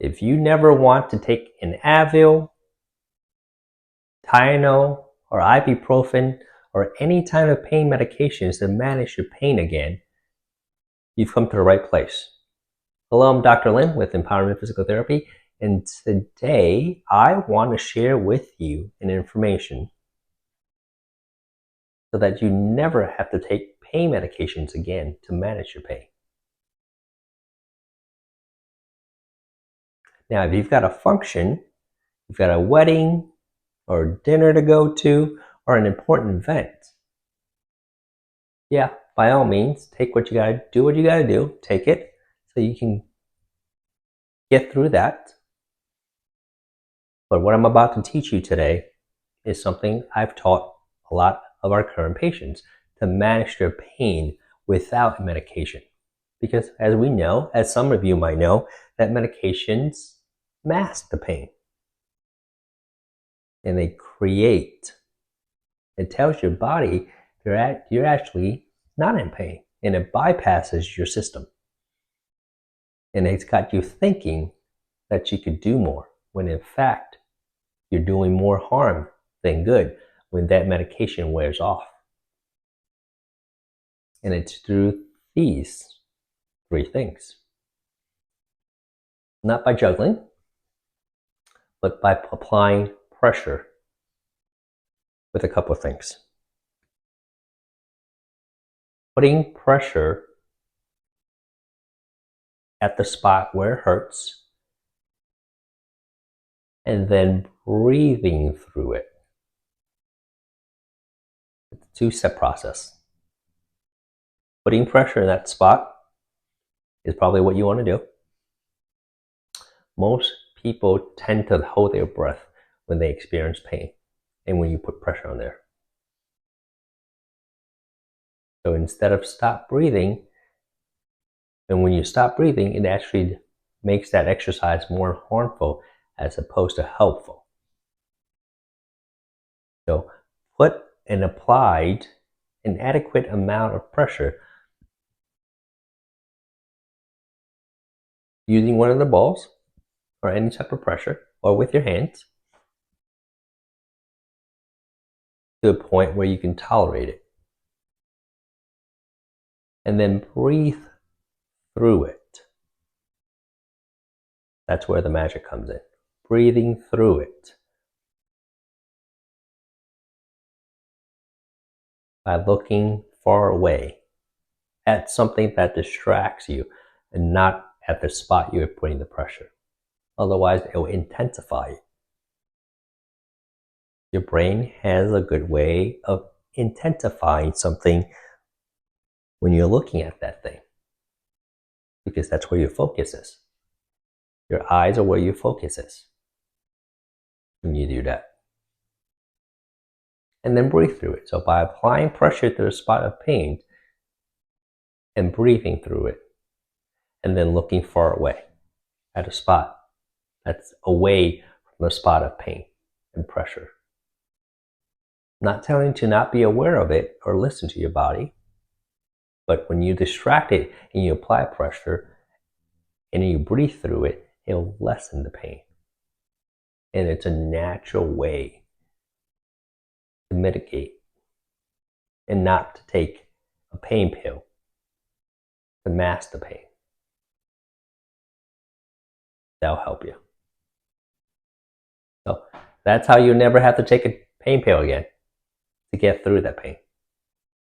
If you never want to take an Advil, Tylenol, or Ibuprofen, or any kind of pain medications to manage your pain again, you've come to the right place. Hello, I'm Dr. Lin with Empowerment Physical Therapy, and today I want to share with you an information so that you never have to take pain medications again to manage your pain. Now, if you've got a function, you've got a wedding or dinner to go to or an important event, yeah, by all means, take what you gotta do, take it so you can get through that. But what I'm about to teach you today is something I've taught a lot of our current patients to manage their pain without medication. Because as we know, as some of you might know, that medications mask the pain. And they it tells your body you're actually not in pain. And it bypasses your system. And it's got you thinking that you could do more, when in fact, you're doing more harm than good when that medication wears off. And it's through these three things. Not by juggling, but by applying pressure with a couple of things. Putting pressure at the spot where it hurts, and then breathing through it. It's a two-step process. Putting pressure in that spot is probably what you want to do. Most people tend to hold their breath when they experience pain and when you put pressure on there. So instead of stop breathing, and when you stop breathing, it actually makes that exercise more harmful as opposed to helpful. So put and applied an adequate amount of pressure using one of the balls or any type of pressure, or with your hands, to a point where you can tolerate it. And then breathe through it. That's where the magic comes in. Breathing through it. By looking far away at something that distracts you and not at the spot you're putting the pressure. Otherwise, it will intensify it. Your brain has a good way of intensifying something when you're looking at that thing, because that's where your focus is. Your eyes are where your focus is when you do that. And then breathe through it. So by applying pressure to the spot of pain and breathing through it, and then looking far away at a spot that's away from the spot of pain and pressure. Not telling you to not be aware of it or listen to your body, but when you distract it and you apply pressure and you breathe through it, it'll lessen the pain. And it's a natural way to mitigate and not to take a pain pill to mask the pain. That'll help you. So that's how you never have to take a pain pill again to get through that pain.